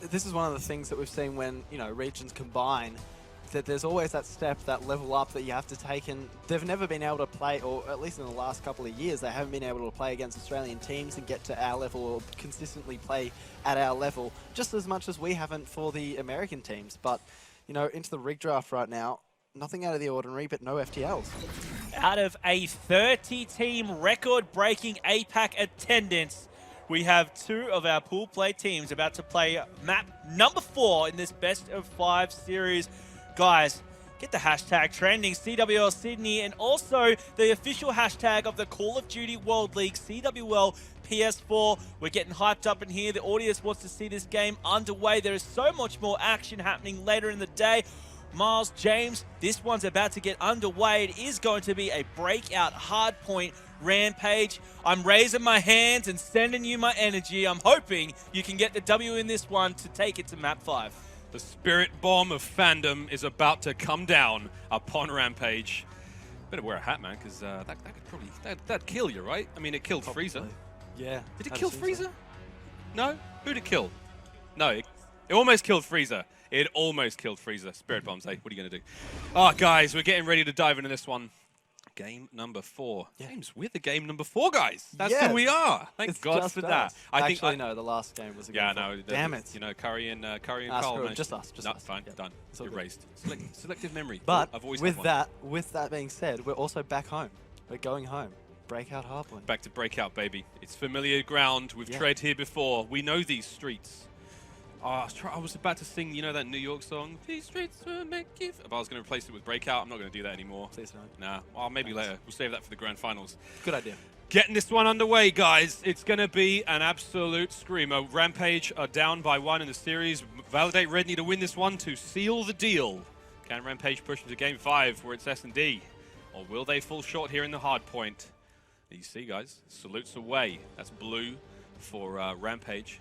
this is one of the things that we've seen when, you know, regions combine, that there's always that step, that level up that you have to take, and they've never been able to play, or at least in the last couple of years, they haven't been able to play against Australian teams and get to our level or consistently play at our level, just as much as we haven't for the American teams. But, you know, into the rig draft right now, nothing out of the ordinary, but no FTLs. Out of a 30-team record-breaking APAC attendance, we have 2 of our pool play teams about to play map number 4 in this best-of-5 series. Guys, get the hashtag trending, CWL Sydney, and also the official hashtag of the Call of Duty World League, CWL PS4. We're getting hyped up in here. The audience wants to see this game underway. There is so much more action happening later in the day. Miles, James, this one's about to get underway. It is going to be a breakout hardpoint Rampage. I'm raising my hands and sending you my energy. I'm hoping you can get the W in this one to take it to map 5. The spirit bomb of fandom is about to come down upon Rampage. Better wear a hat, man, because that could probably that'd kill you, right? I mean, it killed Probably. Freezer. Yeah. Did it kill Freezer? No? Who'd it kill? No, it almost killed Freezer. It almost killed Freezer. Spirit bombs, eh? What are you going to do? Oh, guys, we're getting ready to dive into this one. Game number 4. Yeah. James, we're the game number 4, guys. That's Yes. who we are. Thank It's God just for us. that. Actually, no, the last game was a Yeah, game no. for- Damn it. You know, Curry and Carl. screw it. managed Just to- us, just no, us. fine, Yeah. done. It's all good. Erased. Selective memory. But I've always with had one. that being said, we're also back home. We're going home. Breakout hardpoint. Back to Breakout, baby. It's familiar ground. We've tread here before. We know these streets. Oh, I was about to sing, you know, that New York song? These streets will make you... But I was going to replace it with Breakout. I'm not going to do that anymore. Please don't. Nah. Well, maybe later. We'll save that for the grand finals. Good idea. Getting this one underway, guys. It's going to be an absolute screamer. Rampage are down by 1 in the series. Validate Red need to win this one to seal the deal. Can Rampage push into Game 5 where it's S&D? Or will they fall short here in the hard point? You see, guys, salutes away. That's blue for Rampage.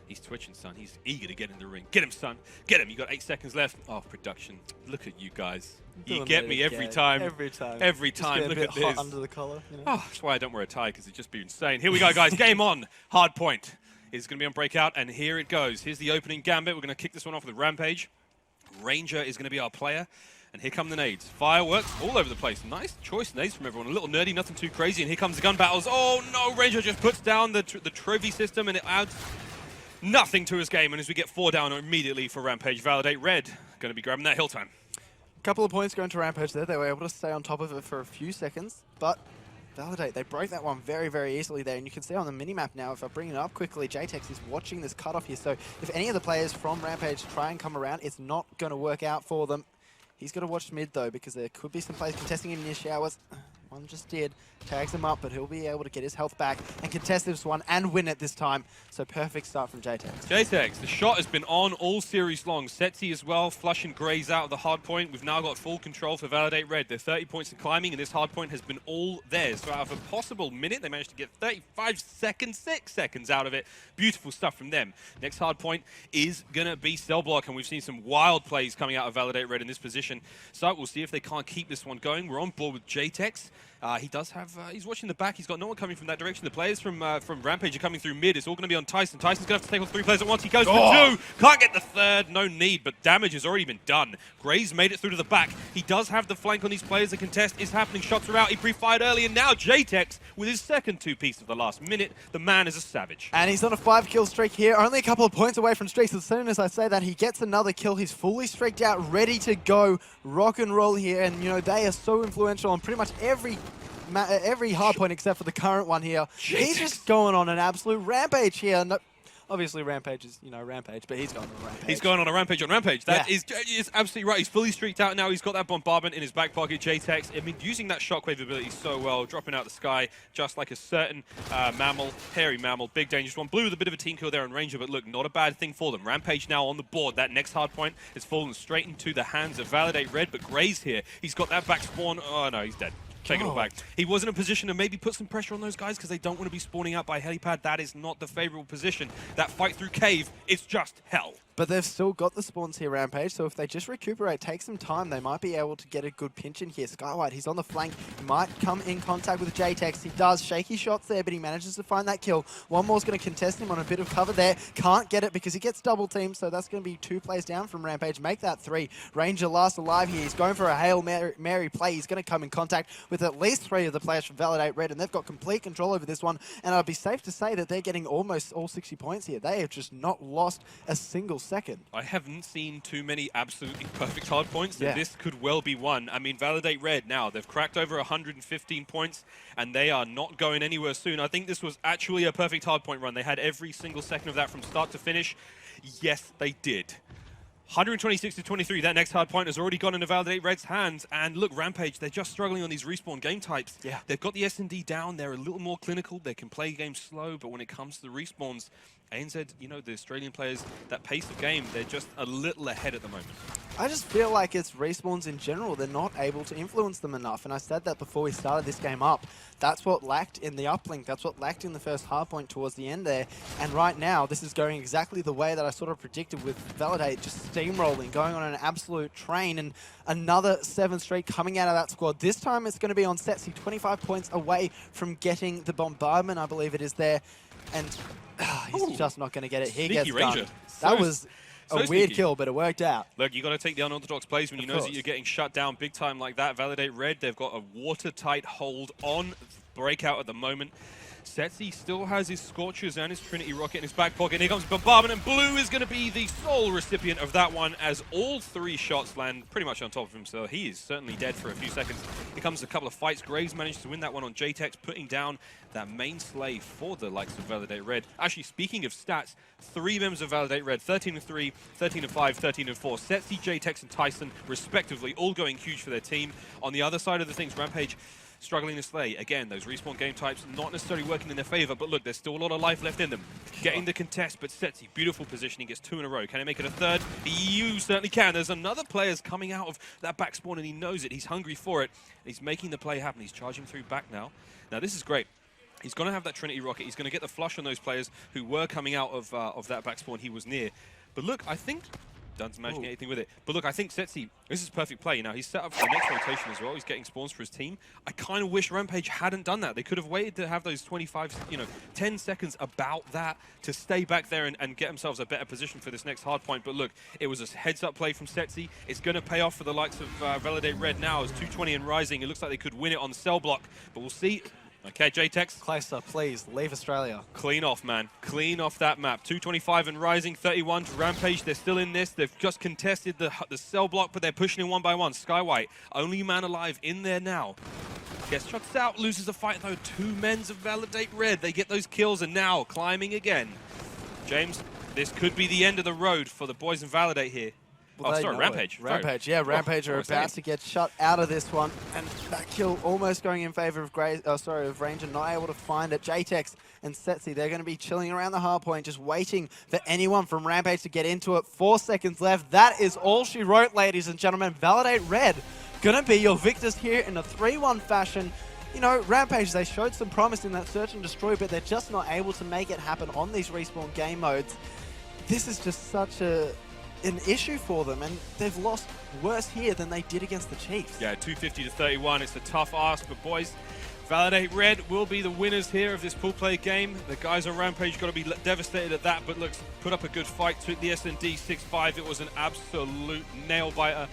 He's twitching, son. He's eager to get in the ring. Get him, son. Get him. You got 8 seconds left. Oh, production. Look at you guys. You get me every time. Every time. Every time. Look at this. Hot under the collar. You know? Oh, that's why I don't wear a tie, because it'd just be insane. Here we go, guys. Game on. Hard point is going to be on Breakout, and here it goes. Here's the opening gambit. We're going to kick this one off with Rampage. Ranger is going to be our player. And here come the nades. Fireworks all over the place. Nice choice nades from everyone. A little nerdy, nothing too crazy. And here comes the gun battles. Oh, no. Ranger just puts down the trophy system, and it adds nothing to his game. And as we get 4 down immediately for Rampage, Validate Red going to be grabbing that hill time. Couple of points going to Rampage there. They were able to stay on top of it for a few seconds, but Validate, they broke that one very, very easily there. And you can see on the minimap now, if I bring it up quickly, JTEX is watching this cutoff here. So if any of the players from Rampage try and come around, it's not going to work out for them. He's got to watch mid, though, because there could be some players contesting him near showers. One just did. Tags him up, but he'll be able to get his health back and contest this one and win it this time. So perfect start from JTEX. JTEX, the shot has been on all series long. Setzi as well, flushing Grays out of the hard point. We've now got full control for Validate Red. They're 30 points in climbing, and this hard point has been all theirs. So out of a possible minute, they managed to get 35 seconds, 6 seconds out of it. Beautiful stuff from them. Next hard point is going to be cell block, and we've seen some wild plays coming out of Validate Red in this position. So we'll see if they can't keep this one going. We're on board with JTEX. He does have, he's watching the back. He's got no one coming from that direction. The players from Rampage are coming through mid. It's all going to be on Tyson. Tyson's going to have to take on 3 players at once. He goes for 2. Can't get the 3rd. No need, but damage has already been done. Gray's made it through to the back. He does have the flank on these players. The contest is happening. Shots are out. He pre-fired early, and now JTEX with his second 2-piece of the last minute. The man is a savage. And he's on a 5-kill streak here. Only a couple of points away from streaks. As soon as I say that, he gets another kill. He's fully streaked out, ready to go. Rock and roll here. And, you know, they are so influential on pretty much every hard point except for the current one here. Jesus. He's just going on an absolute rampage here. No, obviously, Rampage is, you know, Rampage, but he's going on a rampage. He's going on a rampage on Rampage. That Yeah. is absolutely right. He's fully streaked out now. He's got that bombardment in his back pocket. JTEX, I mean, using that shockwave ability so well, dropping out the sky, just like a certain mammal, hairy mammal, big dangerous one. Blue with a bit of a team kill there on Ranger, but look, not a bad thing for them. Rampage now on the board. That next hard point has fallen straight into the hands of Validate Red, but Gray's here. He's got that back spawn. Oh, no, he's dead. Take it all back. He was in a position to maybe put some pressure on those guys because they don't want to be spawning out by helipad. That is not the favorable position. That fight through cave is just hell. But they've still got the spawns here, Rampage, so if they just recuperate, take some time, they might be able to get a good pinch in here. Skywhite, he's on the flank, he might come in contact with JTEX. He does, shaky shots there, but he manages to find that kill. One more's going to contest him on a bit of cover there. Can't get it because he gets double teamed, so that's going to be 2 plays down from Rampage. Make that 3. Ranger last alive here. He's going for a Hail Mary play. He's going to come in contact with at least 3 of the players from Validate Red, and they've got complete control over this one. And I'd be safe to say that they're getting almost all 60 points here. They have just not lost a single second. I haven't seen too many absolutely perfect hard points, and Yeah. this could well be one. I mean, Validate Red now, they've cracked over 115 points, and they are not going anywhere soon. I think this was actually a perfect hard point run. They had every single second of that from start to finish. Yes, they did. 126 to 23, that next hard point has already gone into Validate Red's hands. And look, Rampage, they're just struggling on these respawn game types. Yeah. They've got the S&D down, they're a little more clinical, they can play games slow, but when it comes to the respawns, ANZ, you know, the Australian players, that pace of game, they're just a little ahead at the moment. I just feel like it's respawns in general. They're not able to influence them enough. And I said that before we started this game up. That's what lacked in the uplink. That's what lacked in the first hardpoint towards the end there. And right now, this is going exactly the way that I sort of predicted with Validate, just steamrolling, going on an absolute train. And another 7 straight coming out of that squad. This time it's going to be on Setsi, 25 points away from getting the bombardment, I believe it is there. And he's just not going to get it. He Sneaky gets Ranger. done. That was so a weird sneaky. kill, but it worked out. Look, you got to take the unorthodox plays when you know that course. you're getting shut down big time like that. Validate Red, they've got a watertight hold on Breakout at the moment. Setsi still has his Scorchers and his Trinity Rocket in his back pocket. Here comes Bombardment, and Blue is going to be the sole recipient of that one as all 3 shots land pretty much on top of him, so he is certainly dead for a few seconds. Here comes a couple of fights. Graves managed to win that one on JTEX, putting down that main slave for the likes of Validate Red. Actually, speaking of stats, 3 members of Validate Red, 13-3, 13-5, 13-4. Setsi, JTEX, and Tyson, respectively, all going huge for their team. On the other side of the things, Rampage struggling to slay. Again, those respawn game types not necessarily working in their favor, but look, there's still a lot of life left in them. Getting the contest, but Setsi, beautiful positioning, gets 2 in a row. Can he make it a 3rd? You certainly can. There's another player's coming out of that back spawn, and he knows it. He's hungry for it. He's making the play happen. He's charging through back now. Now, this is great. He's going to have that Trinity Rocket. He's going to get the flush on those players who were coming out of that back spawn he was near. But look, I think Dunn's managing anything with it. But look, I think Setsi, this is perfect play. Now, he's set up for the next rotation as well. He's getting spawns for his team. I kind of wish Rampage hadn't done that. They could have waited to have those 25, 10 seconds about that to stay back there and get themselves a better position for this next hard point. But look, it was a heads-up play from Setsi. It's going to pay off for the likes of Validate Red now as 220 and rising. It looks like they could win it on the cell block, but we'll see. Okay, JTEX. Closer, please, leave Australia. Clean off, man. Clean off that map. 225 and rising, 31 to Rampage. They're still in this. They've just contested the cell block, but they're pushing in one by one. Skywhite, only man alive in there now. Gets shots out, loses the fight though. 2 men's of Validate Red. They get those kills and now climbing again. James, this could be the end of the road for the boys in Validate here. Well, oh, sorry, Rampage. Rampage, yeah, Rampage are about to get shut out of this one, and that kill almost going in favor of of Ranger, not able to find it. JTEX and Setsi, they're going to be chilling around the hard point, just waiting for anyone from Rampage to get into it. 4 seconds left. That is all she wrote, ladies and gentlemen. Validate Red going to be your victors here in a 3-1 fashion. You know, Rampage, they showed some promise in that search and destroy, but they're just not able to make it happen on these respawn game modes. This is just such an issue for them, and they've lost worse here than they did against the Chiefs. Yeah, 250 to 31. It's a tough ask, but boys, Validate Red will be the winners here of this pool play game. The guys on Rampage got to be devastated at that, but look, put up a good fight, took the S&D 6-5. It was an absolute nail-biter.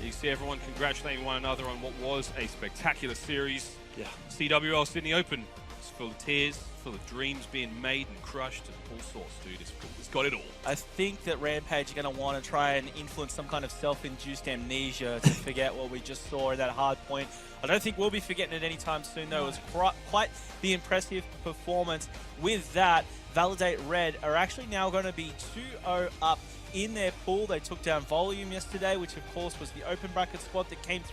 You see everyone congratulating one another on what was a spectacular series. Yeah. CWL Sydney Open. It's full of tears, full of dreams being made and crushed and all sorts, dude. It's got it all. I think that Rampage are going to want to try and influence some kind of self-induced amnesia to forget what we just saw in that hard point. I don't think we'll be forgetting it anytime soon, though. It was quite the impressive performance. With that, Validate Red are actually now going to be 2-0 up in their pool. They took down Volume yesterday, which of course was the open bracket squad that came through.